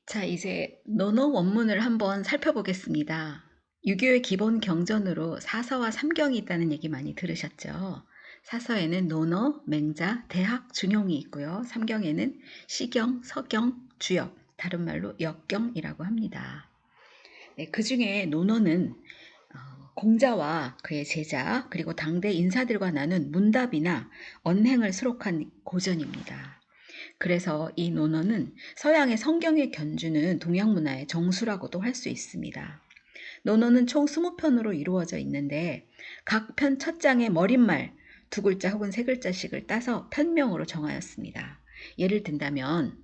자, 이제 논어 원문을 한번 살펴보겠습니다. 유교의 기본 경전으로 사서와 삼경이 있다는 얘기 많이 들으셨죠? 사서에는 논어, 맹자, 대학, 준용이 있고요. 삼경에는 시경, 서경, 주역, 다른 말로 역경이라고 합니다. 네, 그 중에 논어는 공자와 그의 제자 그리고 당대 인사들과 나눈 문답이나 언행을 수록한 고전입니다. 그래서 이 논어는 서양의 성경에 견주는 동양 문화의 정수라고도 할 수 있습니다. 논어는 총 20편으로 이루어져 있는데 각 편 첫 장의 머릿말 두 글자 혹은 세 글자씩을 따서 편명으로 정하였습니다. 예를 든다면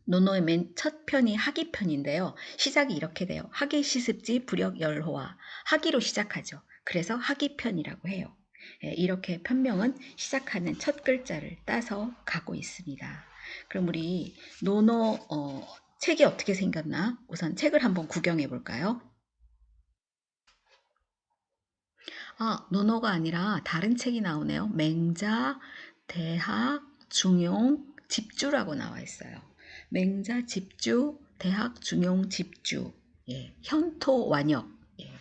논어의 맨 첫 편이 하기편인데요. 시작이 이렇게 돼요. 하기 시습지 불역열호와 하기로 시작하죠. 그래서 하기편이라고 해요. 이렇게 편명은 시작하는 첫 글자를 따서 가고 있습니다. 그럼 우리 논어 책이 어떻게 생겼나? 우선 책을 한번 구경해 볼까요? 논어가 아니라 다른 책이 나오네요. 맹자, 대학, 중용, 집주라고 나와 있어요. 맹자, 집주, 대학, 중용, 집주. 예, 현토, 완역. 예,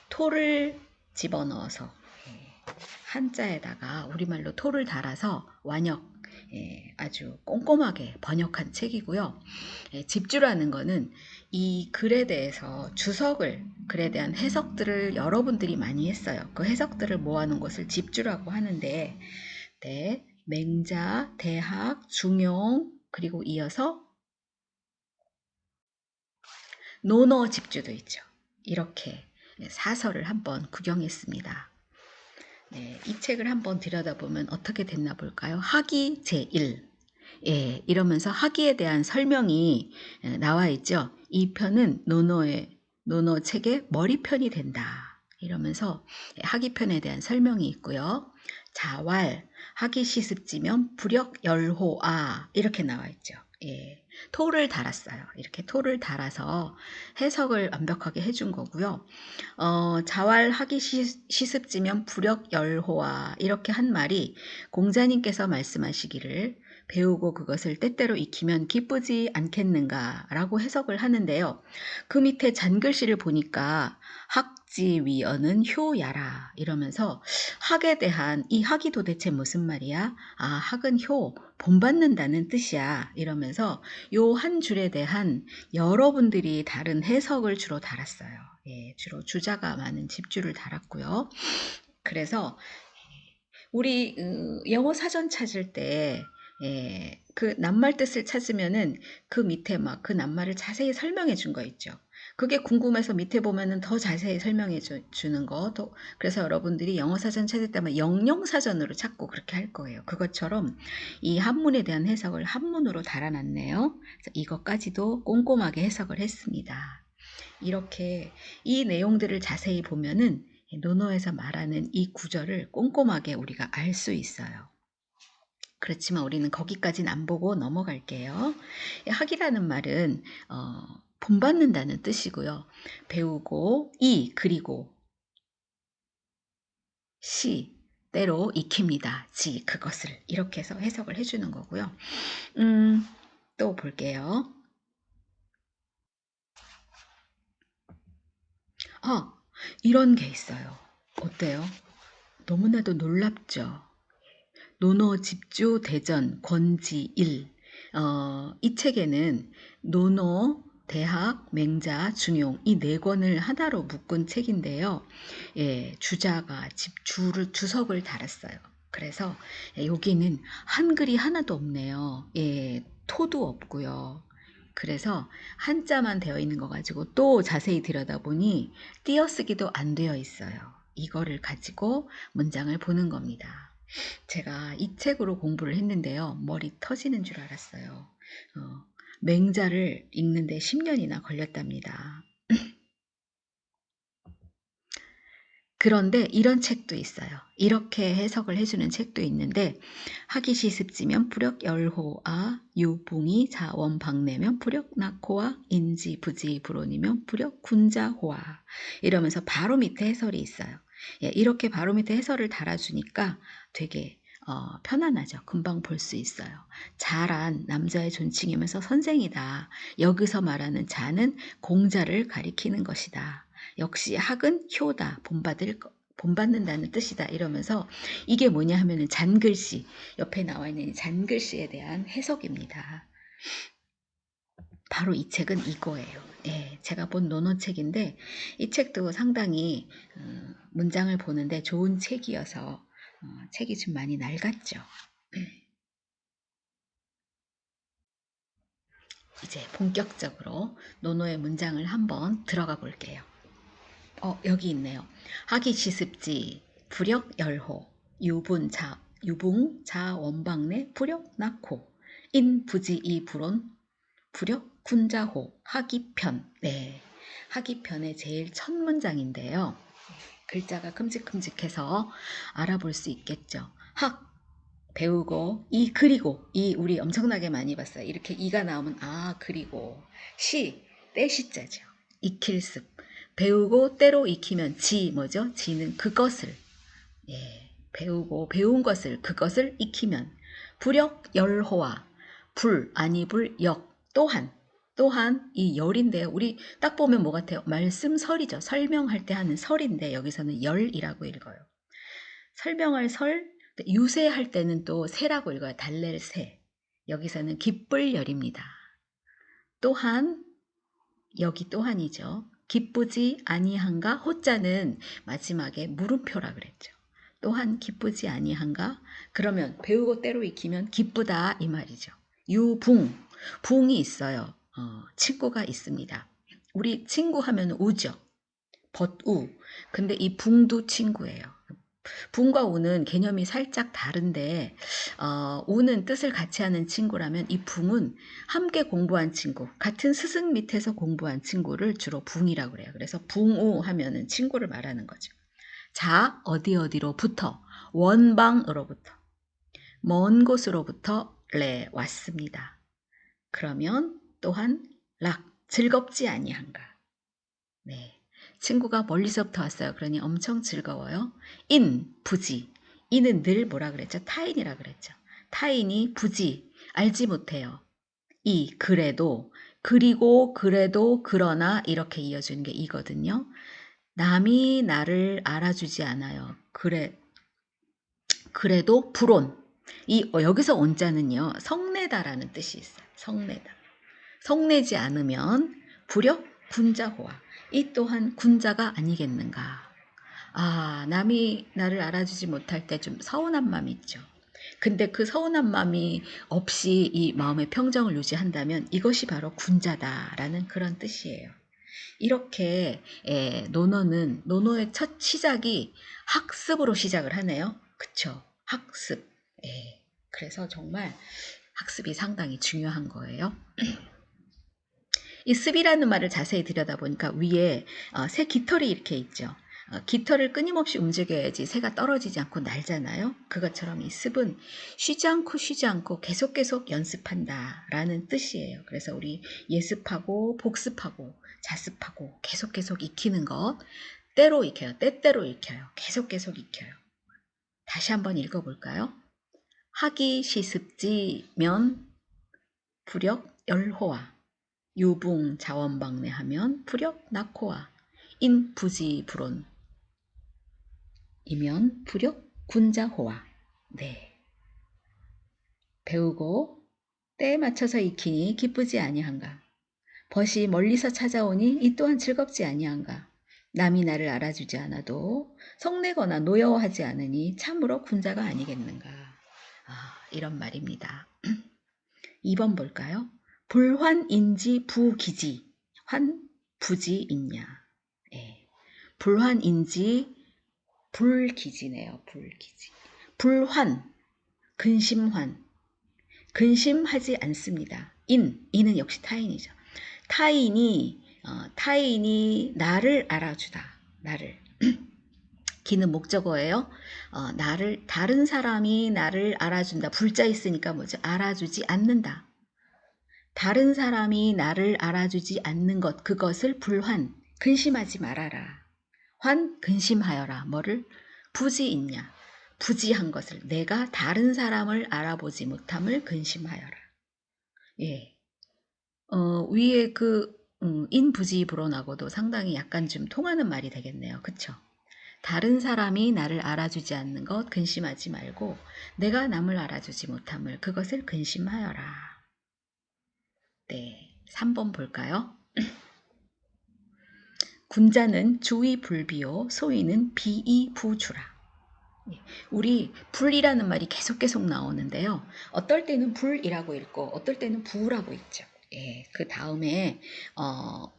토를 집어넣어서 한자에다가 우리말로 토를 달아서 완역, 아주 꼼꼼하게 번역한 책이고요. 집주라는 거는 이 글에 대해서 주석을, 글에 대한 해석들을 여러분들이 많이 했어요. 그 해석들을 모아놓은 것을 집주라고 하는데, 네, 맹자, 대학, 중용, 그리고 이어서 논어 집주도 있죠. 이렇게 사설을 한번 구경했습니다. 네, 이 책을 한번 들여다보면 어떻게 됐나 볼까요? 학이 제1. 예, 이러면서 학위에 대한 설명이 나와 있죠. 이 편은 논어 책의 머리편이 된다. 이러면서 학위편에 대한 설명이 있고요. 자왈, 학위 시습지면 불역열호아 이렇게 나와 있죠. 예, 토를 달았어요. 이렇게 토를 달아서 해석을 완벽하게 해준 거고요. 자활하기 시습지면 불역열호와 이렇게 한 말이 공자님께서 말씀하시기를 배우고 그것을 때때로 익히면 기쁘지 않겠는가라고 해석을 하는데요. 그 밑에 잔글씨를 보니까 학지위언은 효야라 이러면서 학에 대한 이 학이 도대체 무슨 말이야? 학은 효, 본받는다는 뜻이야 이러면서 요 한 줄에 대한 여러분들이 다른 해석을 주로 달았어요. 예, 주로 주자가 많은 집주를 달았고요. 그래서 우리 영어 사전 찾을 때 그 낱말 뜻을 찾으면은 그 밑에 막 그 낱말을 자세히 설명해 준 거 있죠. 그게 궁금해서 밑에 보면은 더 자세히 설명해 주는 거. 그래서 여러분들이 영어 사전 찾을 때만 영영 사전으로 찾고 그렇게 할 거예요. 그것처럼 이 한문에 대한 해석을 한문으로 달아놨네요. 이것까지도 꼼꼼하게 해석을 했습니다. 이렇게 이 내용들을 자세히 보면은 논어에서 말하는 이 구절을 꼼꼼하게 우리가 알 수 있어요. 그렇지만 우리는 거기까지는 안 보고 넘어갈게요. 학이라는 말은 본받는다는 뜻이고요. 배우고 그리고 시 때로 익힙니다. 그것을 이렇게 해서 해석을 해주는 거고요. 또 볼게요. 이런 게 있어요. 어때요? 너무나도 놀랍죠? 논어 집주 대전 권지 1. 이 책에는 논어, 대학, 맹자, 중용 이 네 권을 하나로 묶은 책인데요. 예, 주자가 주석을 달았어요. 그래서 여기는 한글이 하나도 없네요. 예, 토도 없고요. 그래서 한자만 되어 있는 거 가지고 또 자세히 들여다보니 띄어쓰기도 안 되어 있어요. 이거를 가지고 문장을 보는 겁니다. 제가 이 책으로 공부를 했는데요. 머리 터지는 줄 알았어요. 맹자를 읽는데 10년이나 걸렸답니다. 그런데 이런 책도 있어요. 이렇게 해석을 해주는 책도 있는데 하기시습지면 불역열호아 유붕이 자원박내면 불역낙호아 인지부지 불온이면 불역군자호아 이러면서 바로 밑에 해설이 있어요. 예, 이렇게 바로 밑에 해설을 달아주니까 되게 편안하죠. 금방 볼 수 있어요. 자란 남자의 존칭이면서 선생이다. 여기서 말하는 자는 공자를 가리키는 것이다. 역시 학은 효다. 본받는다는 뜻이다. 이러면서 이게 뭐냐 하면은 잔글씨, 옆에 나와 있는 이 잔글씨에 대한 해석입니다. 바로 이 책은 이거예요. 예, 제가 본 논어책인데 이 책도 상당히 문장을 보는데 좋은 책이어서 책이 좀 많이 낡았죠. 이제 본격적으로 논어의 문장을 한번 들어가 볼게요. 여기 있네요. 하기시습지 불역열호 유붕자 원방내 불역낙호 인부지이 불온 불역군자호 하기편. 네, 하기편의 제일 첫 문장인데요. 글자가 큼직큼직해서 알아볼 수 있겠죠. 학 배우고 이 그리고 이 우리 엄청나게 많이 봤어요. 이렇게 이가 나오면 그리고 시 때시자죠. 익힐습 배우고 때로 익히면 지 뭐죠? 지는 그것을 배우고 배운 것을 그것을 익히면 불역 열호와 불 아니 불역 또한 이 열인데요. 우리 딱 보면 뭐 같아요? 말씀설이죠. 설명할 때 하는 설인데 여기서는 열이라고 읽어요. 설명할 설 유세할 때는 또 새라고 읽어요. 달랠 새. 여기서는 기쁠 열입니다. 또한 여기 또한이죠. 기쁘지 아니한가? 호자는 마지막에 물음표라 그랬죠. 또한 기쁘지 아니한가? 그러면 배우고 때로 익히면 기쁘다 이 말이죠. 붕이 있어요. 친구가 있습니다. 우리 친구 하면 우죠. 벗우. 근데 이 붕도 친구예요. 붕과 우는 개념이 살짝 다른데 우는 뜻을 같이 하는 친구라면 이 붕은 함께 공부한 친구, 같은 스승 밑에서 공부한 친구를 주로 붕이라고 그래요. 그래서 붕우 하면은 친구를 말하는 거죠. 자, 어디로부터, 원방으로부터, 먼 곳으로부터 왔습니다. 그러면 또한 즐겁지 아니한가. 네. 친구가 멀리서부터 왔어요. 그러니 엄청 즐거워요. 부지. 이는 늘 뭐라 그랬죠? 타인이라 그랬죠. 타인이 부지, 알지 못해요. 그래도, 그리고, 그래도, 그러나 이렇게 이어주는 게 이거든요. 남이 나를 알아주지 않아요. 그래도 불온. 여기서 온자는요. 성내다라는 뜻이 있어요. 성내다. 성내지 않으면 군자호와. 이 또한 군자가 아니겠는가. 남이 나를 알아주지 못할 때 좀 서운한 마음이 있죠. 근데 그 서운한 마음이 없이 이 마음의 평정을 유지한다면 이것이 바로 군자다라는 그런 뜻이에요. 이렇게 논어의 첫 시작이 학습으로 시작을 하네요. 그쵸? 학습. 그래서 정말 학습이 상당히 중요한 거예요. 이 습이라는 말을 자세히 들여다보니까 위에 새 깃털이 이렇게 있죠. 깃털을 끊임없이 움직여야지 새가 떨어지지 않고 날잖아요. 그것처럼 이 습은 쉬지 않고 계속 연습한다 라는 뜻이에요. 그래서 우리 예습하고 복습하고 자습하고 계속 익히는 것 때로 익혀요. 때때로 익혀요. 계속 익혀요. 다시 한번 읽어볼까요? 하기 시습지면 불역 열호와 유붕 자원방내하면 불역 낙호와 인부지 불온 이면 불역 군자호와. 네. 배우고 때에 맞춰서 익히니 기쁘지 아니한가. 벗이 멀리서 찾아오니 이 또한 즐겁지 아니한가. 남이 나를 알아주지 않아도 성내거나 노여워하지 않으니 참으로 군자가 아니겠는가. 이런 말입니다. 2번 볼까요? 불환인지 부기지. 부지 있냐. 불환인지 불기지네요. 불기지. 불환, 근심하지 않습니다. 인은 역시 타인이죠. 타인이 나를 알아주다. 나를. 기는 목적어예요. 다른 사람이 나를 알아준다. 불자 있으니까 뭐죠? 알아주지 않는다. 다른 사람이 나를 알아주지 않는 그것을 불환, 근심하지 말아라. 근심하여라. 뭐를? 부지 있냐. 부지한 것을 내가 다른 사람을 알아보지 못함을 근심하여라. 예. 위에 인부지 불어나고도 상당히 약간 좀 통하는 말이 되겠네요. 그쵸? 다른 사람이 나를 알아주지 않는 것 근심하지 말고 내가 남을 알아주지 못함을 그것을 근심하여라. 네. 3번 볼까요? 군자는 주의 불비요 소위는 비이 부주라. 우리 불이라는 말이 계속 나오는데요. 어떨 때는 불이라고 읽고 어떨 때는 부라고 읽죠. 예, 그 다음에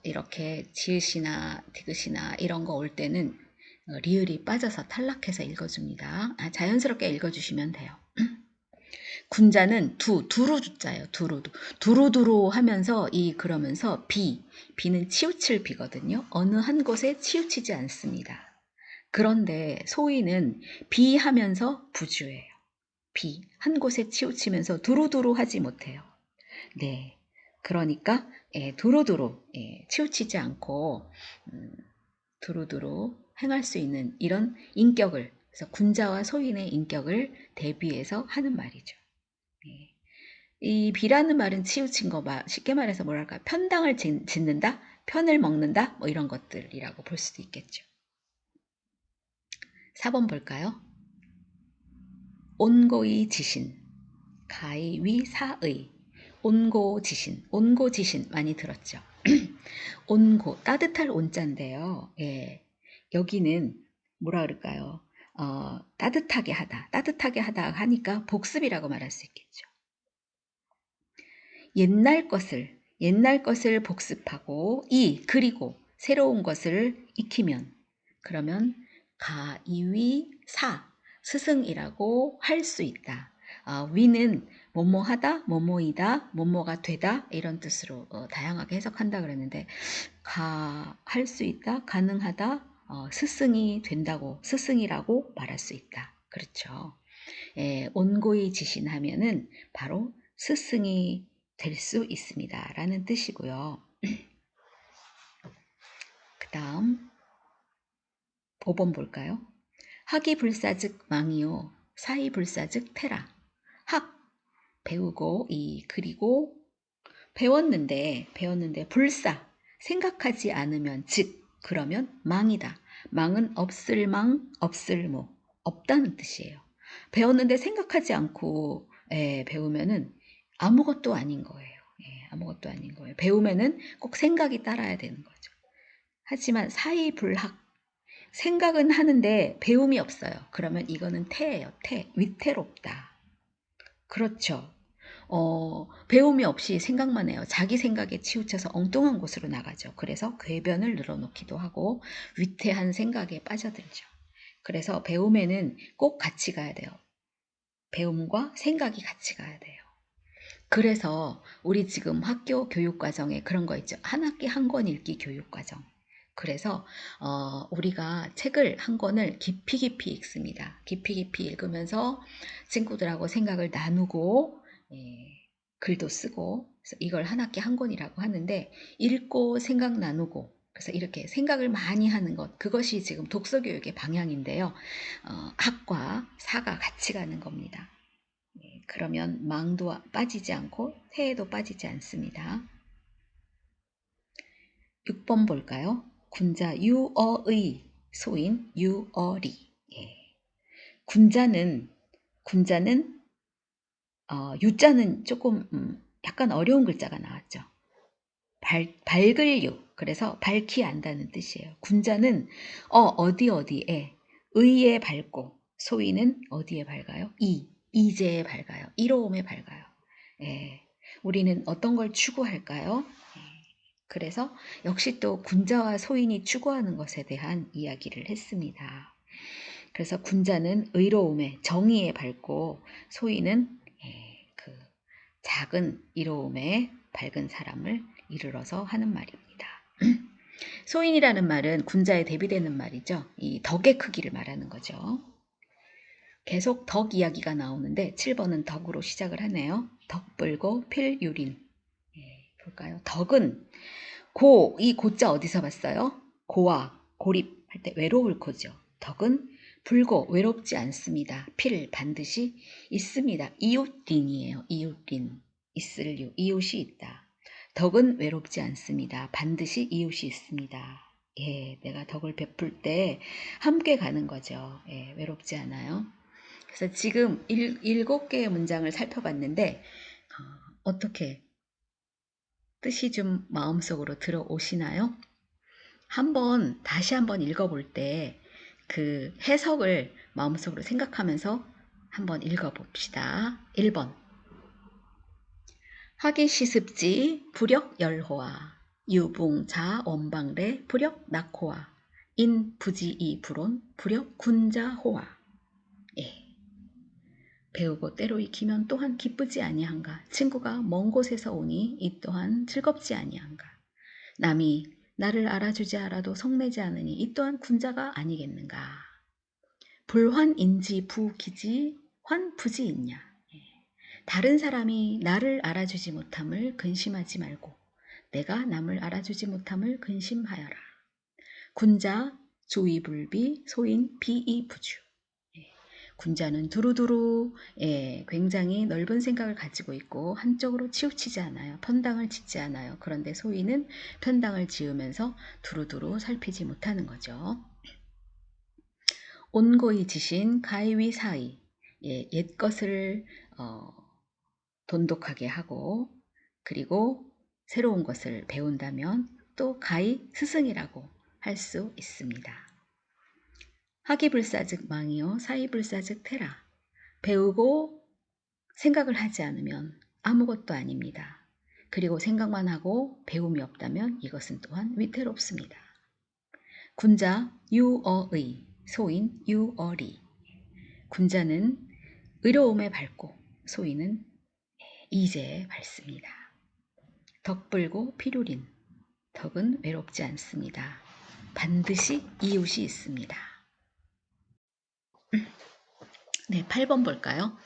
이렇게 지읒이나 디귿이나 이런 거 올 때는 리을이 빠져서 탈락해서 읽어줍니다. 자연스럽게 읽어주시면 돼요. 군자는 두루 주자예요. 두루두루 하면서 그러면서 비는 치우칠 비거든요. 어느 한 곳에 치우치지 않습니다. 그런데 소위는 비하면서 부주예요. 한 곳에 치우치면서 두루두루 하지 못해요. 네, 그러니까 두루두루 치우치지 않고 두루두루 행할 수 있는 이런 인격을, 그래서 군자와 소인의 인격을 대비해서 하는 말이죠. 이 비라는 말은 치우친 거, 쉽게 말해서 뭐랄까, 편당을 짓는다, 편을 먹는다, 뭐 이런 것들이라고 볼 수도 있겠죠. 4번 볼까요? 온고의 지신, 가의위사의, 온고지신 많이 들었죠. 온고, 따뜻할 온자인데요. 예, 여기는 뭐라 그럴까요? 따뜻하게 하다 하니까 복습이라고 말할 수 있겠죠. 옛날 것을 복습하고 그리고 새로운 것을 익히면, 그러면 가이위사, 스승이라고 할 수 있다. 위는 뭐뭐하다, 뭐뭐이다, 뭐뭐가 되다 이런 뜻으로 다양하게 해석한다 그랬는데, 할 수 있다, 가능하다, 스승이 된다고, 스승이라고 말할 수 있다. 그렇죠. 온고의 지신하면은 바로 스승이 될 수 있습니다. 라는 뜻이고요. 그 다음 5번 볼까요? 학이 불사즉 망이요 사이 불사즉 태라. 학, 배우고 그리고 배웠는데 불사, 생각하지 않으면 즉, 그러면 망이다. 망은 없을 모, 없다는 뜻이에요. 배웠는데 생각하지 않고 배우면은 아무것도 아닌 거예요. 아무것도 아닌 거예요. 배우면은 꼭 생각이 따라야 되는 거죠. 하지만 사이불학, 생각은 하는데 배움이 없어요. 그러면 이거는 태예요. 위태롭다. 그렇죠. 배움이 없이 생각만 해요. 자기 생각에 치우쳐서 엉뚱한 곳으로 나가죠. 그래서 궤변을 늘어놓기도 하고 위태한 생각에 빠져들죠. 그래서 배움에는 꼭 같이 가야 돼요. 배움과 생각이 같이 가야 돼요. 그래서 우리 지금 학교 교육과정에 그런 거 있죠. 한 학기 한 권 읽기 교육과정. 그래서 우리가 책을 한 권을 깊이 읽습니다. 깊이 읽으면서 친구들하고 생각을 나누고 글도 쓰고, 그래서 이걸 한 학기 한 권이라고 하는데, 읽고 생각 나누고, 그래서 이렇게 생각을 많이 하는 것, 그것이 지금 독서교육의 방향인데요. 학과 사가 같이 가는 겁니다. 그러면 망도 빠지지 않고 태에도 빠지지 않습니다. 6번 볼까요? 군자 유어의 소인 유어리. 군자는 유자는 조금 약간 어려운 글자가 나왔죠. 밝을 유, 그래서 밝히 안다는 뜻이에요. 군자는 어디에 의에 밝고, 소위는 어디에 밝아요? 이제에 밝아요. 이로움에 밝아요. 우리는 어떤 걸 추구할까요? 그래서 역시 또 군자와 소인이 추구하는 것에 대한 이야기를 했습니다. 그래서 군자는 의로움에, 정의에 밝고, 소인은 그 작은 이로움에 밝은 사람을 이르러서 하는 말입니다. 소인이라는 말은 군자에 대비되는 말이죠. 이 덕의 크기를 말하는 거죠. 계속 덕 이야기가 나오는데 7번은 덕으로 시작을 하네요. 덕불고 필유린. 볼까요? 덕은 이 고자 어디서 봤어요? 고와 고립 할 때 외로울 고죠. 덕은 불고 외롭지 않습니다. 필 반드시 있습니다. 이웃린이에요. 이웃린. 있을 유. 이웃이 있다. 덕은 외롭지 않습니다. 반드시 이웃이 있습니다. 예, 내가 덕을 베풀 때 함께 가는 거죠. 예, 외롭지 않아요. 그래서 지금 7개의 문장을 살펴봤는데 어떻게 뜻이 좀 마음속으로 들어오시나요? 다시 한번 읽어볼 때 그 해석을 마음속으로 생각하면서 한번 읽어봅시다. 1번. 하기 시습지 부력 열호와 유붕자 원방래 부력 낙호와 인 부지이 불온 부력 군자호와. 예. 배우고 때로 익히면 또한 기쁘지 아니한가. 친구가 먼 곳에서 오니 이 또한 즐겁지 아니한가. 남이 나를 알아주지 않아도 성내지 않으니 이 또한 군자가 아니겠는가. 불환인지 부기지 환부지 있냐. 다른 사람이 나를 알아주지 못함을 근심하지 말고 내가 남을 알아주지 못함을 근심하여라. 군자 조이불비 소인 비이부주. 군자는 두루두루 굉장히 넓은 생각을 가지고 있고 한쪽으로 치우치지 않아요. 편당을 짓지 않아요. 그런데 소인은 편당을 지으면서 두루두루 살피지 못하는 거죠. 온고이 지신 가이위 사이. 옛 것을 돈독하게 하고 그리고 새로운 것을 배운다면 또 가히 스승이라고 할 수 있습니다. 하기불사즉 망이요 사이불사즉 태라. 배우고 생각을 하지 않으면 아무것도 아닙니다. 그리고 생각만 하고 배움이 없다면 이것은 또한 위태롭습니다. 군자 유어의 소인 유어리. 군자는 의로움에 밝고 소인은 이제에 밝습니다. 덕불고 필요린. 덕은 외롭지 않습니다. 반드시 이웃이 있습니다. 네, 8번 볼까요?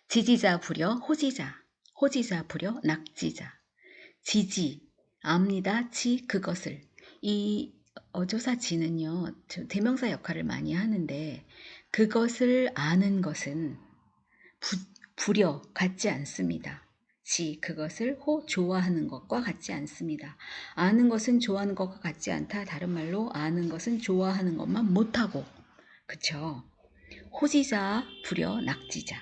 지지자 부려 호지자, 호지자 부려 낙지자. 지지, 압니다. 지 그것을. 이 어조사 지는요, 대명사 역할을 많이 하는데 그것을 아는 것은 부려 같지 않습니다. 지 그것을 호 좋아하는 것과 같지 않습니다. 아는 것은 좋아하는 것과 같지 않다. 다른 말로 아는 것은 좋아하는 것만 못하고. 그쵸? 호지자 부려 낙지자.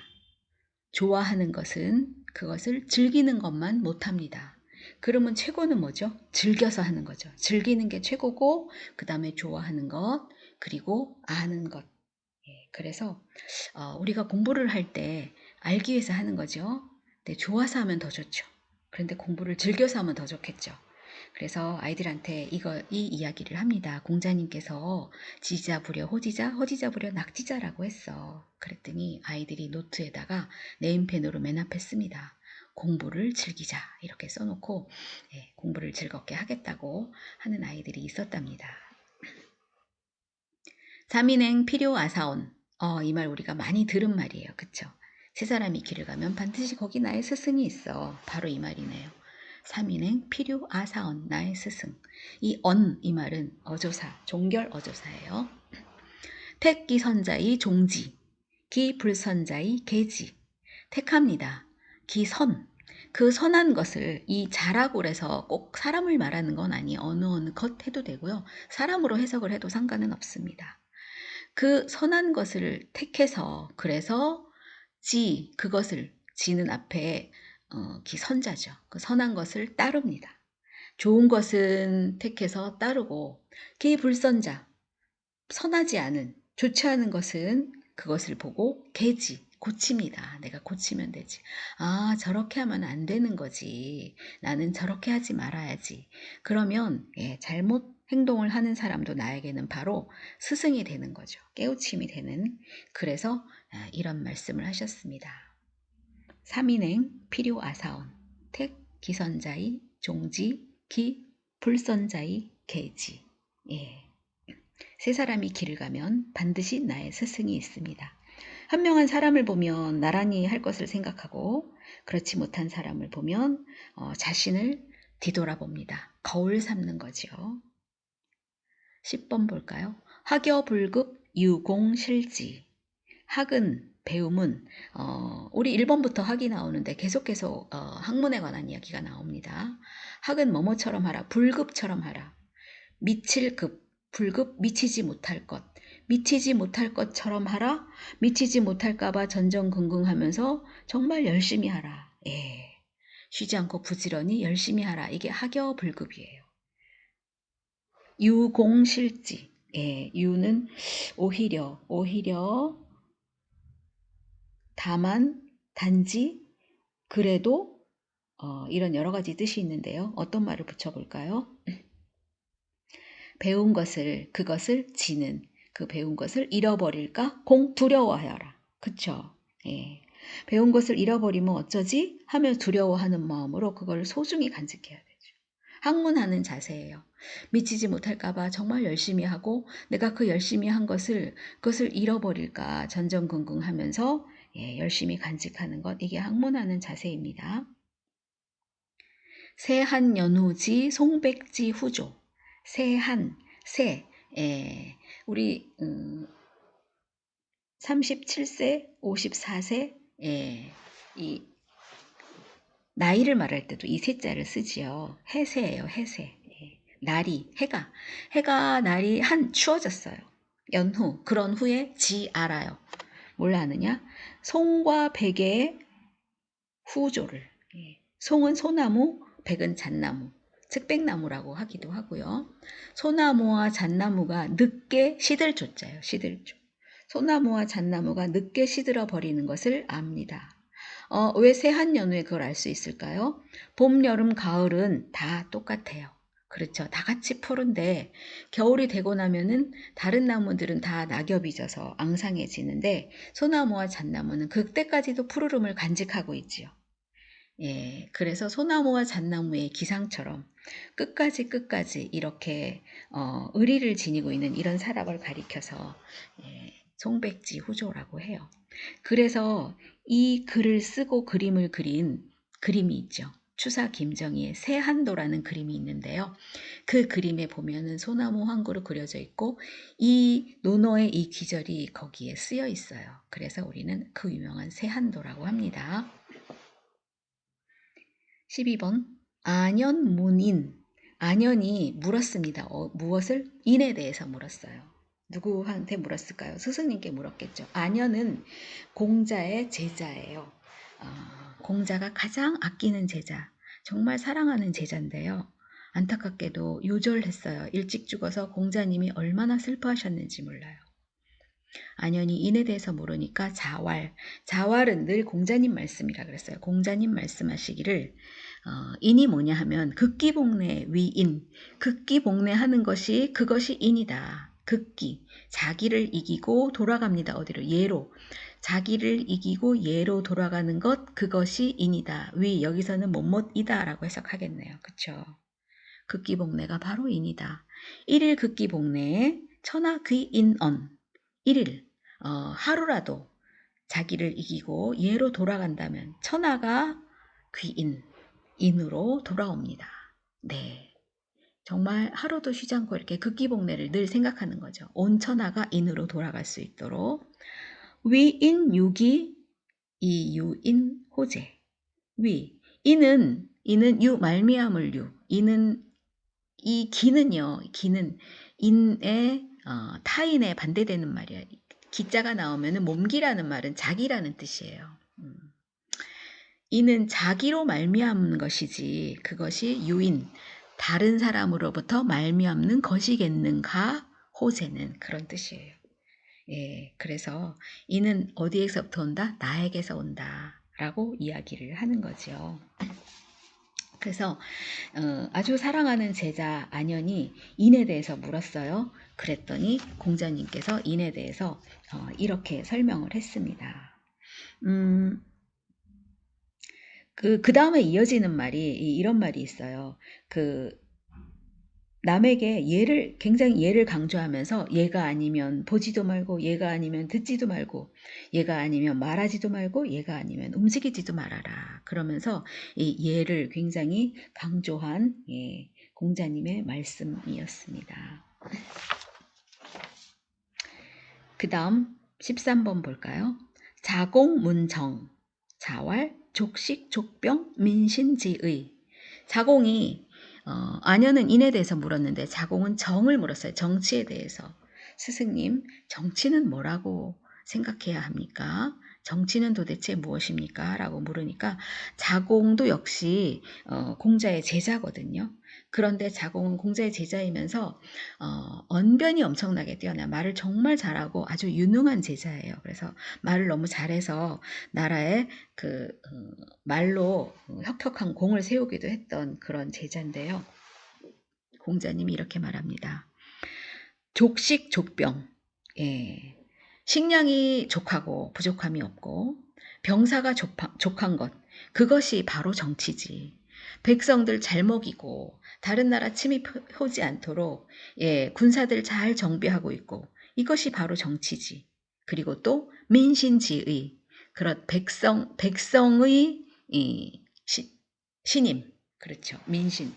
좋아하는 것은 그것을 즐기는 것만 못합니다. 그러면 최고는 뭐죠? 즐겨서 하는 거죠. 즐기는 게 최고고 그 다음에 좋아하는 것 그리고 아는 것. 그래서 우리가 공부를 할 때 알기 위해서 하는 거죠. 근데 좋아서 하면 더 좋죠. 그런데 공부를 즐겨서 하면 더 좋겠죠. 그래서 아이들한테 이 이야기를 합니다. 공자님께서 지지자 부려 호지자, 호지자 부려 낙지자라고 했어. 그랬더니 아이들이 노트에다가 네임펜으로 맨 앞에 씁니다. 공부를 즐기자 이렇게 써놓고 공부를 즐겁게 하겠다고 하는 아이들이 있었답니다. 3인행 필요 아사온. 이 말 우리가 많이 들은 말이에요. 그쵸? 세 사람이 길을 가면 반드시 거기 나의 스승이 있어. 바로 이 말이네요. 3인행 필요 아사언 나의 스승. 이 말은 어조사, 종결 어조사예요. 택기 선자의 종지, 기 불선자의 계지. 택합니다. 기선. 그 선한 것을 이 자라고 해서 꼭 사람을 말하는 건 아니에요. 어느 것 해도 되고요. 사람으로 해석을 해도 상관은 없습니다. 그 선한 것을 택해서 그래서 그것을 지는 앞에 기선자죠. 그 선한 것을 따릅니다. 좋은 것은 택해서 따르고 기불선자 선하지 않은 좋지 않은 것은 그것을 보고 고칩니다. 내가 고치면 되지. 저렇게 하면 안 되는 거지. 나는 저렇게 하지 말아야지. 그러면 잘못 행동을 하는 사람도 나에게는 바로 스승이 되는 거죠. 깨우침이 되는. 그래서 이런 말씀을 하셨습니다. 3인행 필요 아사온 택 기선자의 종지 기 불선자의 계지. 세 사람이 길을 가면 반드시 나의 스승이 있습니다. 현명한 사람을 보면 나란히 할 것을 생각하고 그렇지 못한 사람을 보면 자신을 뒤돌아봅니다. 거울 삼는 거죠. 10번 볼까요? 하겨불급 유공실지. 학은 배움은 우리 1번부터 학이 나오는데 계속 학문에 관한 이야기가 나옵니다. 학은 뭐뭐처럼 하라. 불급처럼 하라. 미칠 급. 불급 미치지 못할 것. 미치지 못할 것처럼 하라. 미치지 못할까봐 전전긍긍하면서 정말 열심히 하라. 예. 쉬지 않고 부지런히 열심히 하라. 이게 학여불급이에요. 유공실지. 예, 유는 오히려 다만 단지 그래도 이런 여러 가지 뜻이 있는데요. 어떤 말을 붙여볼까요? 배운 것을 그것을 지는 그 배운 것을 잃어버릴까 두려워하여라. 그쵸? 예. 배운 것을 잃어버리면 어쩌지? 하며 두려워하는 마음으로 그걸 소중히 간직해야 되죠. 학문하는 자세예요. 미치지 못할까봐 정말 열심히 하고 내가 그 열심히 한 그것을 잃어버릴까 전전긍긍하면서 열심히 간직하는 것, 이게 학문하는 자세입니다. 세한연후지 송백지 후조. 우리 37세, 54세, 이 나이를 말할 때도 이 세자를 쓰지요. 해세예요, 해세. 날이, 해가 날이 추워졌어요. 연후, 그런 후에 알아요. 뭘 아느냐? 송과 백의 후조를. 송은 소나무, 백은 잣나무, 측백나무라고 하기도 하고요. 소나무와 잣나무가 늦게 시들조자예요. 시들조. 소나무와 잣나무가 늦게 시들어 버리는 것을 압니다. 왜 세한연후에 그걸 알 수 있을까요? 봄, 여름, 가을은 다 똑같아요. 그렇죠. 다 같이 푸른데 겨울이 되고 나면은 다른 나무들은 다 낙엽이 져서 앙상해지는데 소나무와 잣나무는 그때까지도 푸르름을 간직하고 있지요. 예, 그래서 소나무와 잣나무의 기상처럼 끝까지 이렇게 의리를 지니고 있는 이런 사람을 가리켜서 송백지 후조라고 해요. 그래서 이 글을 쓰고 그림을 그린 그림이 있죠. 추사 김정희의 세한도라는 그림이 있는데요. 그 그림에 보면은 소나무 황구로 그려져 있고 이 논어의 이 기절이 거기에 쓰여 있어요. 그래서 우리는 그 유명한 세한도라고 합니다. 12번 안연문인. 안연이 물었습니다. 무엇을? 인에 대해서 물었어요. 누구한테 물었을까요? 스승님께 물었겠죠. 안연은 공자의 제자예요. 공자가 가장 아끼는 제자, 정말 사랑하는 제자인데요. 안타깝게도 요절했어요. 일찍 죽어서 공자님이 얼마나 슬퍼하셨는지 몰라요. 안연이 인에 대해서 물으니까 자왈은 늘 공자님 말씀이라 그랬어요. 공자님 말씀하시기를 인이 뭐냐 하면 극기복례 위인, 극기복례하는 것이 그것이 인이다. 극기, 자기를 이기고 돌아갑니다. 어디로? 예로. 자기를 이기고 예로 돌아가는 것, 그것이 인이다. 여기서는 못이다 라고 해석하겠네요. 그쵸? 극기복례가 바로 인이다. 1일 극기복례 천하귀인언. 1일 하루라도 자기를 이기고 예로 돌아간다면 천하가 인으로 돌아옵니다. 네, 정말 하루도 쉬지 않고 이렇게 극기복례를 늘 생각하는 거죠. 온 천하가 인으로 돌아갈 수 있도록. 위인유기 이유인 호재. 이는 유 말미암을 유. 이는 이 기는요. 기는 인의 타인에 반대되는 말이야. 기자가 나오면은 몸기라는 말은 자기라는 뜻이에요. 이는 자기로 말미암는 것이지 그것이 유인 다른 사람으로부터 말미암는 것이겠는가? 호재는 그런 뜻이에요. 예, 그래서 이는 어디에서부터 온다? 나에게서 온다 라고 이야기를 하는 거죠. 그래서 아주 사랑하는 제자 안연이 인에 대해서 물었어요. 그랬더니 공자님께서 인에 대해서 이렇게 설명을 했습니다. 그 다음에 이어지는 말이 이런 말이 있어요. 남에게 굉장히 예를 강조하면서 얘가 아니면 보지도 말고 얘가 아니면 듣지도 말고 얘가 아니면 말하지도 말고 얘가 아니면 움직이지도 말아라. 그러면서 이 예를 굉장히 강조한 공자님의 말씀이었습니다. 그 다음 13번 볼까요? 자공문정, 자왈, 족식, 족병, 민신지의. 자공이 아녀는 인에 대해서 물었는데 자공은 정을 물었어요. 정치에 대해서. 스승님, 정치는 뭐라고 생각해야 합니까? 정치는 도대체 무엇입니까? 라고 물으니까 자공도 역시 공자의 제자거든요. 그런데 자공은 공자의 제자이면서 언변이 엄청나게 뛰어나 말을 정말 잘하고 아주 유능한 제자예요. 그래서 말을 너무 잘해서 나라에 말로 혁혁한 공을 세우기도 했던 그런 제자인데요. 공자님이 이렇게 말합니다. 족식 족병. 예. 식량이 족하고 부족함이 없고 병사가 족한 것. 그것이 바로 정치지. 백성들 잘 먹이고 다른 나라 침입하지 않도록 군사들 잘 정비하고 있고 이것이 바로 정치지. 그리고 또 민신지의 그런 백성의 신임. 그렇죠. 민신.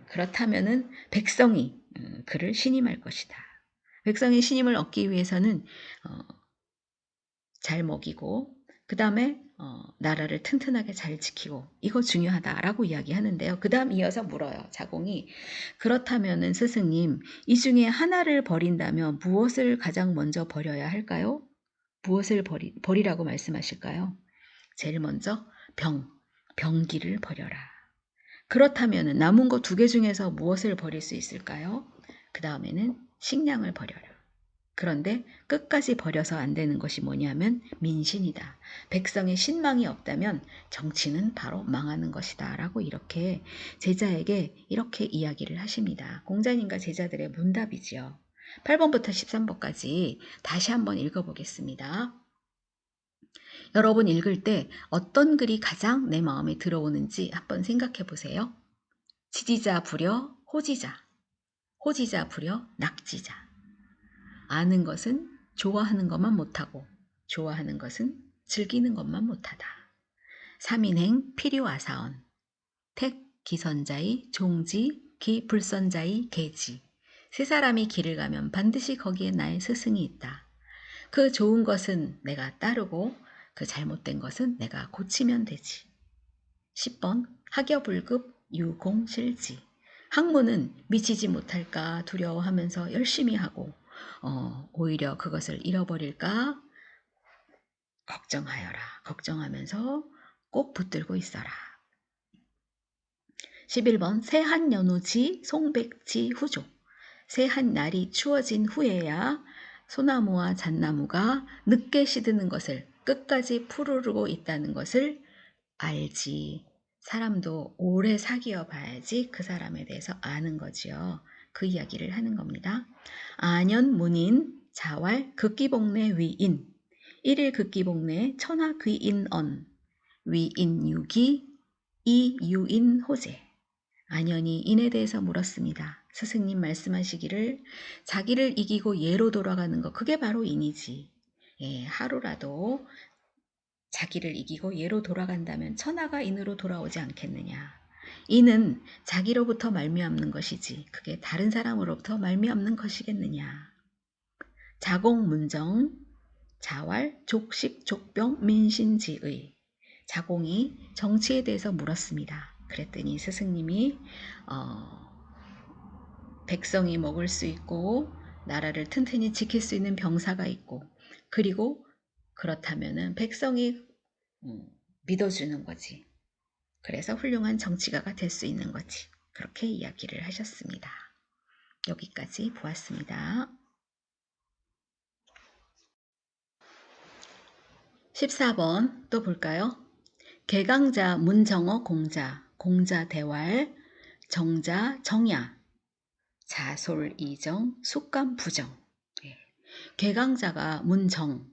그렇다면은 백성이 그를 신임할 것이다. 백성의 신임을 얻기 위해서는 잘 먹이고 그 다음에 나라를 튼튼하게 잘 지키고 이거 중요하다라고 이야기하는데요. 그 다음 이어서 물어요. 자공이 그렇다면은 스승님 이 중에 하나를 버린다면 무엇을 가장 먼저 버려야 할까요? 무엇을 버리라고 말씀하실까요? 제일 먼저 병기를 버려라. 그렇다면 남은 거 2개 중에서 무엇을 버릴 수 있을까요? 그 다음에는 식량을 버려라. 그런데 끝까지 버려서 안 되는 것이 뭐냐면 민신이다. 백성의 신망이 없다면 정치는 바로 망하는 것이다. 라고 이렇게 제자에게 이렇게 이야기를 하십니다. 공자님과 제자들의 문답이지요. 8번부터 13번까지 다시 한번 읽어보겠습니다. 여러분 읽을 때 어떤 글이 가장 내 마음에 들어오는지 한번 생각해 보세요. 지지자 부려 호지자, 호지자 부려 낙지자. 아는 것은 좋아하는 것만 못하고 좋아하는 것은 즐기는 것만 못하다. 삼인행 필요아사언, 택 기선자의 종지, 기 불선자의 계지. 세 사람이 길을 가면 반드시 거기에 나의 스승이 있다. 그 좋은 것은 내가 따르고 그 잘못된 것은 내가 고치면 되지. 10번 학여불급 유공실지. 학문은 미치지 못할까 두려워하면서 열심히 하고 오히려 그것을 잃어버릴까 걱정하여라. 걱정하면서 꼭 붙들고 있어라. 11번 새한 연우지 송백지 후조. 새한 날이 추워진 후에야 소나무와 잣나무가 늦게 시드는 것을 끝까지 푸르르고 있다는 것을 알지. 사람도 오래 사귀어 봐야지 그 사람에 대해서 아는 거지요. 그 이야기를 하는 겁니다. 아년 문인 자왈 극기복내 위인 일일 극기복내 천하 귀인언 위인유기 이유인 호재. 안연이 인에 대해서 물었습니다. 스승님 말씀하시기를 자기를 이기고 예로 돌아가는 거 그게 바로 인이지. 하루라도 자기를 이기고 예로 돌아간다면 천하가 인으로 돌아오지 않겠느냐. 인은 자기로부터 말미암는 것이지 그게 다른 사람으로부터 말미암는 것이겠느냐. 자공문정, 자왈, 족식, 족병, 민신지의. 자공이 정치에 대해서 물었습니다. 그랬더니 스승님이 백성이 먹을 수 있고 나라를 튼튼히 지킬 수 있는 병사가 있고 그리고 그렇다면은 백성이 믿어주는 거지. 그래서 훌륭한 정치가가 될 수 있는 거지. 그렇게 이야기를 하셨습니다. 여기까지 보았습니다. 14번 또 볼까요? 개강자 문정어 공자, 공자 대왈, 정자 정야, 자솔 이정, 숙감 부정. 개강자가 문정,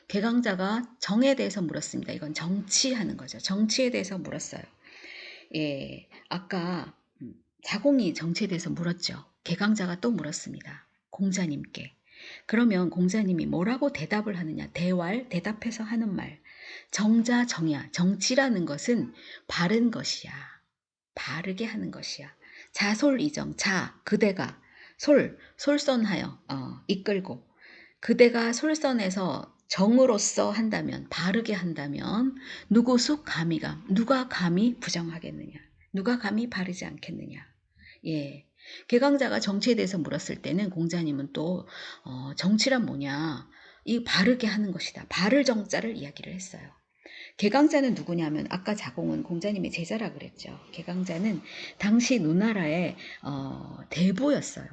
개강자가 정에 대해서 물었습니다. 이건 정치하는 거죠. 정치에 대해서 물었어요. 아까 자공이 정치에 대해서 물었죠. 개강자가 또 물었습니다. 공자님께. 그러면 공자님이 뭐라고 대답을 하느냐. 대왈, 대답해서 하는 말. 정자, 정야. 정치라는 것은 바른 것이야. 바르게 하는 것이야. 자솔이정. 자, 그대가. 솔선하여 이끌고. 그대가 솔선해서 정으로서 한다면, 바르게 한다면 누가 감히 부정하겠느냐? 누가 감히 바르지 않겠느냐? 예. 개강자가 정치에 대해서 물었을 때는 공자님은 또 정치란 뭐냐? 이 바르게 하는 것이다. 바를 정자를 이야기를 했어요. 개강자는 누구냐면 아까 자공은 공자님의 제자라 그랬죠. 개강자는 당시 노나라의 대부였어요.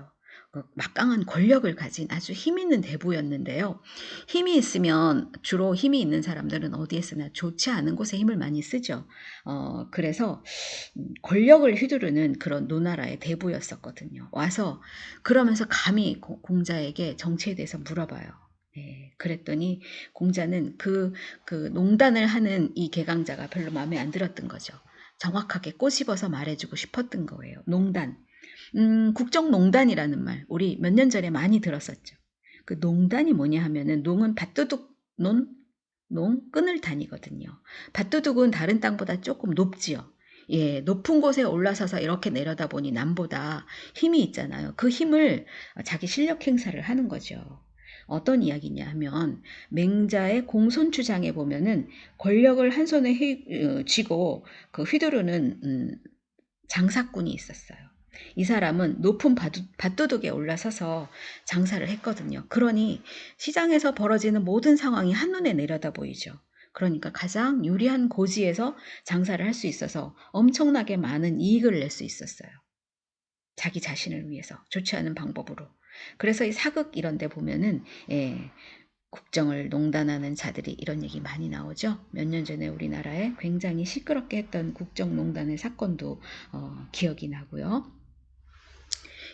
막강한 권력을 가진 아주 힘 있는 대부였는데요. 힘이 있으면 주로 힘이 있는 사람들은 어디에 쓰나 좋지 않은 곳에 힘을 많이 쓰죠. 그래서 권력을 휘두르는 그런 노나라의 대부였었거든요. 와서 그러면서 감히 공자에게 정치에 대해서 물어봐요. 네, 그랬더니 공자는 그 농단을 하는 이 개강자가 별로 마음에 안 들었던 거죠. 정확하게 꼬집어서 말해주고 싶었던 거예요. 농단. 국정농단이라는 말 우리 몇 년 전에 많이 들었었죠. 그 농단이 뭐냐 하면은 농은 밭두둑 끈을 다니거든요. 밭두둑은 다른 땅보다 조금 높지요. 예, 높은 곳에 올라서서 이렇게 내려다보니 남보다 힘이 있잖아요. 그 힘을 자기 실력 행사를 하는 거죠. 어떤 이야기냐 하면 맹자의 공손추장에 보면은 권력을 한 손에 쥐고 그 휘두르는 장사꾼이 있었어요. 이 사람은 높은 밭도둑에 올라서서 장사를 했거든요. 그러니 시장에서 벌어지는 모든 상황이 한눈에 내려다 보이죠. 그러니까 가장 유리한 고지에서 장사를 할 수 있어서 엄청나게 많은 이익을 낼 수 있었어요. 자기 자신을 위해서 좋지 않은 방법으로. 그래서 이 사극 이런 데 보면은 국정을 농단하는 자들이 이런 얘기 많이 나오죠. 몇 년 전에 우리나라에 굉장히 시끄럽게 했던 국정농단의 사건도 기억이 나고요.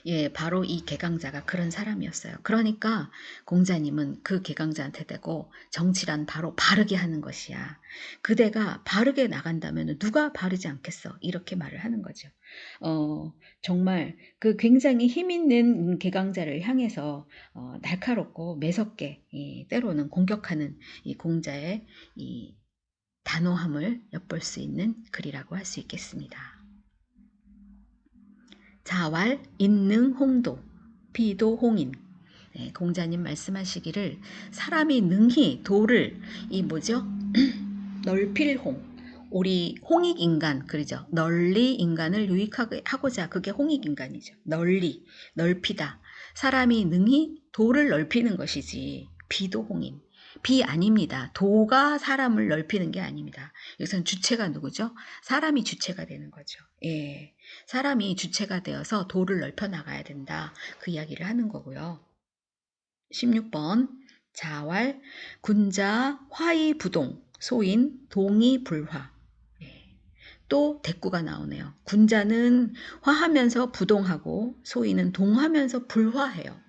예, 바로 이 개강자가 그런 사람이었어요. 그러니까 공자님은 그 개강자한테 대고 정치란 바로 바르게 하는 것이야. 그대가 바르게 나간다면 누가 바르지 않겠어? 이렇게 말을 하는 거죠. 정말 그 굉장히 힘 있는 개강자를 향해서 날카롭고 매섭게 때로는 공격하는 이 공자의 이 단호함을 엿볼 수 있는 글이라고 할 수 있겠습니다. 자왈, 인능, 홍도, 비도, 홍인. 네, 공자님 말씀하시기를 사람이 능히 도를 넓힐 홍. 우리 홍익인간 그러죠. 널리 인간을 유익하게 하고자 그게 홍익인간이죠. 넓히다. 사람이 능히 도를 넓히는 것이지 비도 홍인. 비 아닙니다. 도가 사람을 넓히는 게 아닙니다. 여기서는 주체가 누구죠? 사람이 주체가 되는 거죠. 예. 사람이 주체가 되어서 도를 넓혀 나가야 된다. 그 이야기를 하는 거고요. 16번 자왈 군자 화이부동 소인 동이불화. 또 대꾸가 나오네요. 군자는 화하면서 부동하고 소인은 동하면서 불화해요.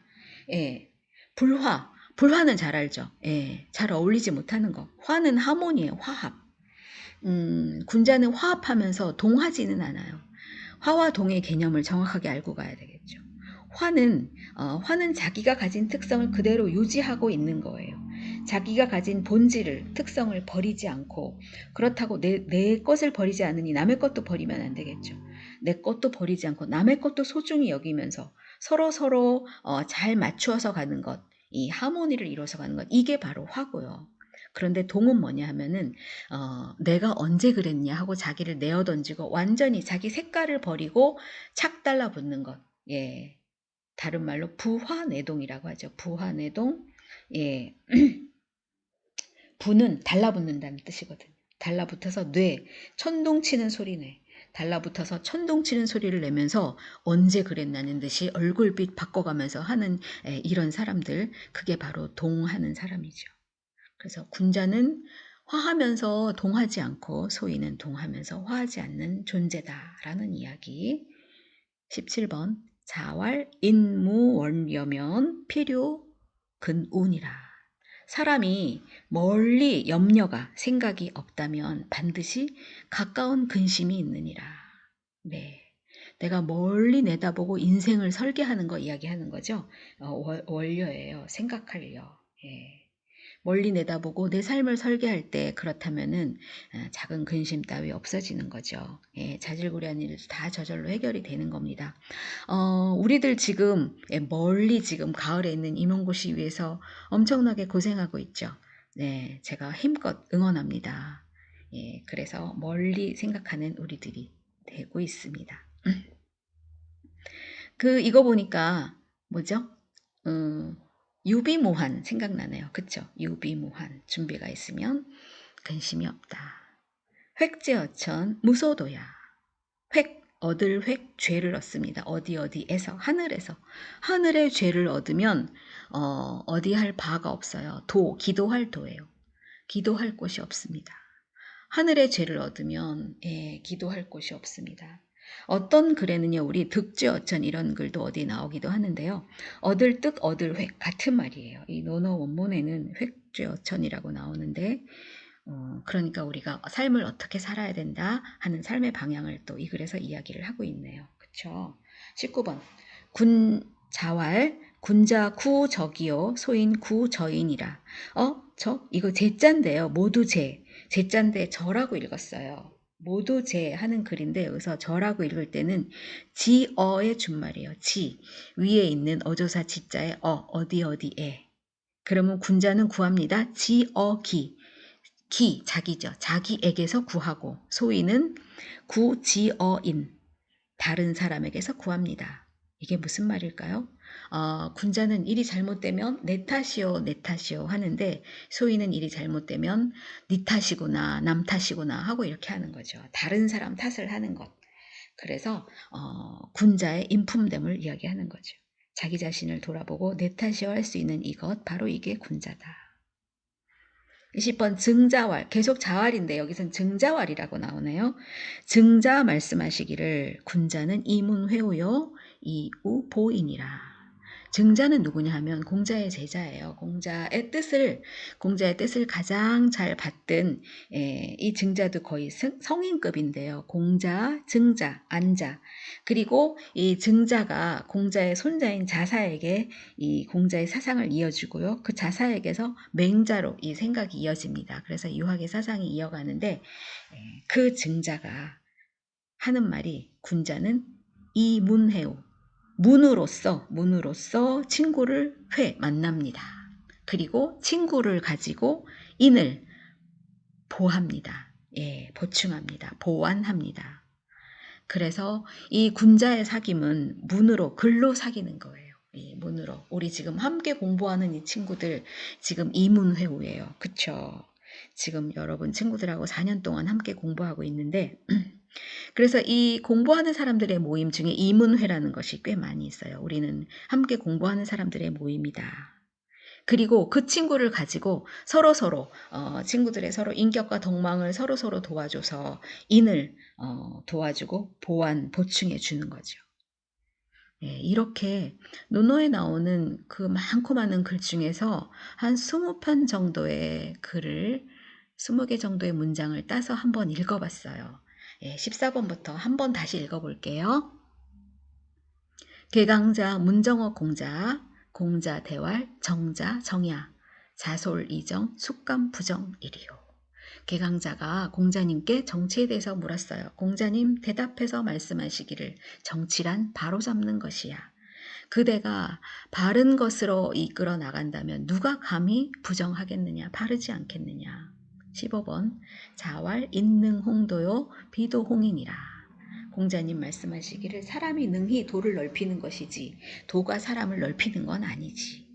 예, 불화는 잘 알죠. 예, 잘 어울리지 못하는 거. 화는 하모니예요. 화합. 군자는 화합하면서 동하지는 않아요. 화와 동의 개념을 정확하게 알고 가야 되겠죠. 화는 자기가 가진 특성을 그대로 유지하고 있는 거예요. 자기가 가진 본질을, 특성을 버리지 않고, 그렇다고 내 것을 버리지 않으니 남의 것도 버리면 안 되겠죠. 내 것도 버리지 않고 남의 것도 소중히 여기면서 서로 잘 맞추어서 가는 것, 이 하모니를 이루어서 가는 것, 이게 바로 화고요. 그런데 동은 뭐냐 하면은 내가 언제 그랬냐 하고 자기를 내어 던지고 완전히 자기 색깔을 버리고 착 달라붙는 것. 예. 다른 말로 부화내동이라고 하죠. 부화내동. 예. 부는 달라붙는다는 뜻이거든요. 달라붙어서 천둥치는 소리 내. 달라붙어서 천둥치는 소리를 내면서 언제 그랬나는 듯이 얼굴빛 바꿔가면서 하는 이런 사람들, 그게 바로 동하는 사람이죠. 그래서 군자는 화하면서 동하지 않고 소인은 동하면서 화하지 않는 존재다라는 이야기. 17번 자왈 인무월여면 필요 근운이라. 사람이 멀리 염려가 생각이 없다면 반드시 가까운 근심이 있느니라. 네. 내가 멀리 내다보고 인생을 설계하는 거 이야기하는 거죠. 월려예요. 생각하려. 예. 멀리 내다보고 내 삶을 설계할 때 그렇다면은 작은 근심 따위 없어지는 거죠. 예, 자질구레한 일 다 저절로 해결이 되는 겁니다. 우리들 지금 멀리 지금 가을에 있는 임용고시 위해서 엄청나게 고생하고 있죠. 네, 제가 힘껏 응원합니다. 예, 그래서 멀리 생각하는 우리들이 되고 있습니다. 이거 보니까 뭐죠? 유비무환 생각나네요. 그쵸? 유비무환 준비가 있으면 근심이 없다. 획제어천 무소도야. 얻을 획 죄를 얻습니다. 어디에서 하늘에서 하늘의 죄를 얻으면 어디 할 바가 없어요. 기도할 도예요. 기도할 곳이 없습니다. 하늘의 죄를 얻으면 기도할 곳이 없습니다. 어떤 글에는요, 우리 득죄어천 이런 글도 어디 나오기도 하는데요. 얻을 뜻, 얻을 획 같은 말이에요. 이 논어 원문에는 획죄어천이라고 나오는데 그러니까 우리가 삶을 어떻게 살아야 된다 하는 삶의 방향을 또 이 글에서 이야기를 하고 있네요. 그쵸? 19번 군자왈 군자 구적이요 소인 구저인이라. 이거 제자인데요. 모두 제자인데 저라고 읽었어요. 모두 제 하는 글인데 여기서 저라고 읽을 때는 지어의 준말이에요. 지 위에 있는 어조사 지자에 어디에. 그러면 군자는 구합니다. 지어기 자기죠. 자기에게서 구하고 소인은 구지어인 다른 사람에게서 구합니다. 이게 무슨 말일까요? 군자는 일이 잘못되면 내 탓이요 하는데 소인은 일이 잘못되면 네 탓이구나 남 탓이구나 하고 이렇게 하는 거죠. 다른 사람 탓을 하는 것. 그래서 군자의 인품됨을 이야기하는 거죠. 자기 자신을 돌아보고 내 탓이요 할 수 있는 이것 바로 이게 군자다. 20번 증자왈 계속 자왈인데 여기선 증자왈이라고 나오네요. 증자 말씀하시기를 군자는 이문회우요 이우보인이라. 증자는 누구냐 하면 공자의 제자예요. 공자의 뜻을 가장 잘 받든 이 증자도 거의 성인급인데요. 공자, 증자, 안자. 그리고 이 증자가 공자의 손자인 자사에게 이 공자의 사상을 이어주고요. 그 자사에게서 맹자로 이 생각이 이어집니다. 그래서 유학의 사상이 이어가는데 그 증자가 하는 말이 군자는 이문해우 문으로서 친구를 만납니다. 그리고 친구를 가지고 인을 보합니다. 보충합니다. 보완합니다. 그래서 이 군자의 사귐은 문으로 글로 사귀는 거예요. 문으로. 우리 지금 함께 공부하는 이 친구들 지금 이문회우예요. 그쵸? 지금 여러분 친구들하고 4년 동안 함께 공부하고 있는데 그래서 이 공부하는 사람들의 모임 중에 이문회라는 것이 꽤 많이 있어요. 우리는 함께 공부하는 사람들의 모임이다. 그리고 그 친구를 가지고 서로 친구들의 서로 인격과 덕망을 서로 도와줘서 인을 도와주고 보충해 주는 거죠. 이렇게 논어에 나오는 그 많고 많은 글 중에서 한 20편 정도의 글을 20개 정도의 문장을 따서 한번 읽어봤어요. 14번부터 한번 다시 읽어볼게요. 개강자 문정어 공자 대왈 정자 정야 자솔 이정 숙감 부정 이리요. 개강자가 공자님께 정치에 대해서 물었어요. 공자님 대답해서 말씀하시기를 정치란 바로잡는 것이야. 그대가 바른 것으로 이끌어 나간다면 누가 감히 부정하겠느냐 바르지 않겠느냐. 15번 자왈 인능홍도요 비도홍이니라. 공자님 말씀하시기를 사람이 능히 도를 넓히는 것이지 도가 사람을 넓히는 건 아니지.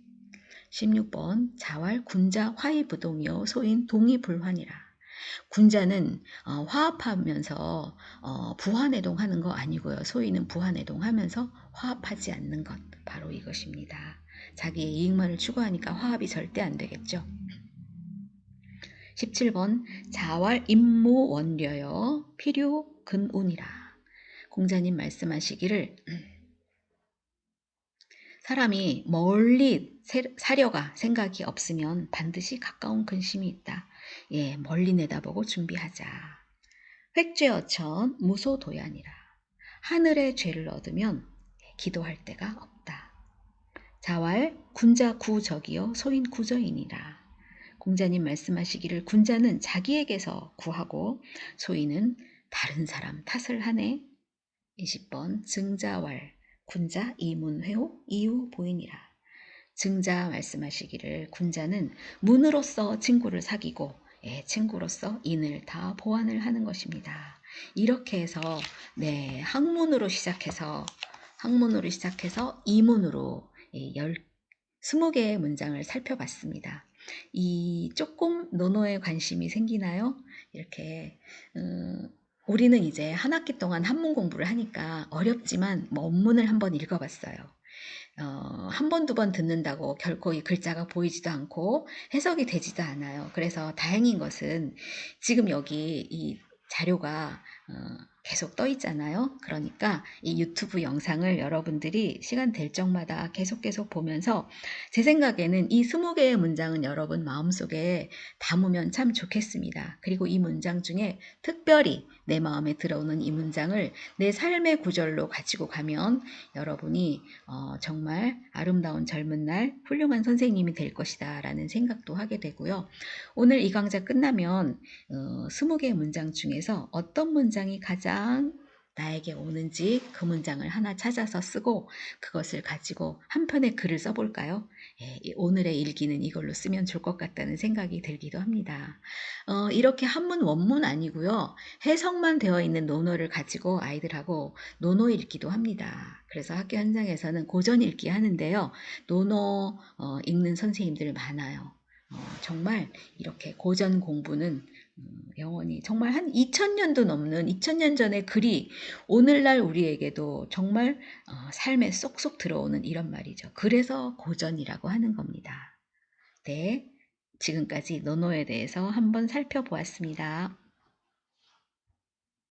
16번 자왈 군자 화이부동이요 소인 동의불환이라. 군자는 화합하면서 부화내동하는 거 아니고요. 소인은 부화내동하면서 화합하지 않는 것 바로 이것입니다. 자기의 이익만을 추구하니까 화합이 절대 안 되겠죠. 17번 자왈 임무원려요 필요 근운이라. 공자님 말씀하시기를 사람이 멀리 사려가 생각이 없으면 반드시 가까운 근심이 있다. 멀리 내다보고 준비하자. 획죄어천 무소도야니라. 하늘의 죄를 얻으면 기도할 데가 없다. 자왈 군자 구적이요 소인 구저이니라. 공자님 말씀하시기를 군자는 자기에게서 구하고 소인은 다른 사람 탓을 하네. 20번 증자왈 군자 이문회호 이유 보이니라. 증자 말씀하시기를 군자는 문으로서 친구를 사귀고 친구로서 인을 다 보완을 하는 것입니다. 이렇게 해서 학문으로 시작해서 이문으로 20개의 문장을 살펴봤습니다. 이 조금 논어에 관심이 생기나요? 이렇게 우리는 이제 한 학기 동안 한문 공부를 하니까 어렵지만 원문을 한번 읽어봤어요. 한 번, 두 번 듣는다고 결코 이 글자가 보이지도 않고 해석이 되지도 않아요. 그래서 다행인 것은 지금 여기 이 자료가 계속 떠 있잖아요. 그러니까 이 유튜브 영상을 여러분들이 시간 될 적마다 계속 보면서 제 생각에는 이 20개의 문장은 여러분 마음속에 담으면 참 좋겠습니다. 그리고 이 문장 중에 특별히 내 마음에 들어오는 이 문장을 내 삶의 구절로 가지고 가면 여러분이 정말 아름다운 젊은 날 훌륭한 선생님이 될 것이다 라는 생각도 하게 되고요. 오늘 이 강좌 끝나면 20개의 문장 중에서 어떤 문장이 가장 나에게 오는지 그 문장을 하나 찾아서 쓰고 그것을 가지고 한 편의 글을 써볼까요? 오늘의 일기는 이걸로 쓰면 좋을 것 같다는 생각이 들기도 합니다. 이렇게 한문 원문 아니고요. 해석만 되어 있는 논어를 가지고 아이들하고 논어 읽기도 합니다. 그래서 학교 현장에서는 고전 읽기 하는데요. 논어 읽는 선생님들 많아요. 정말 이렇게 고전 공부는 영원히 정말 한 2000년도 넘는 2000년 전의 글이 오늘날 우리에게도 정말 삶에 쏙쏙 들어오는 이런 말이죠. 그래서 고전이라고 하는 겁니다. 네, 지금까지 논어에 대해서 한번 살펴보았습니다.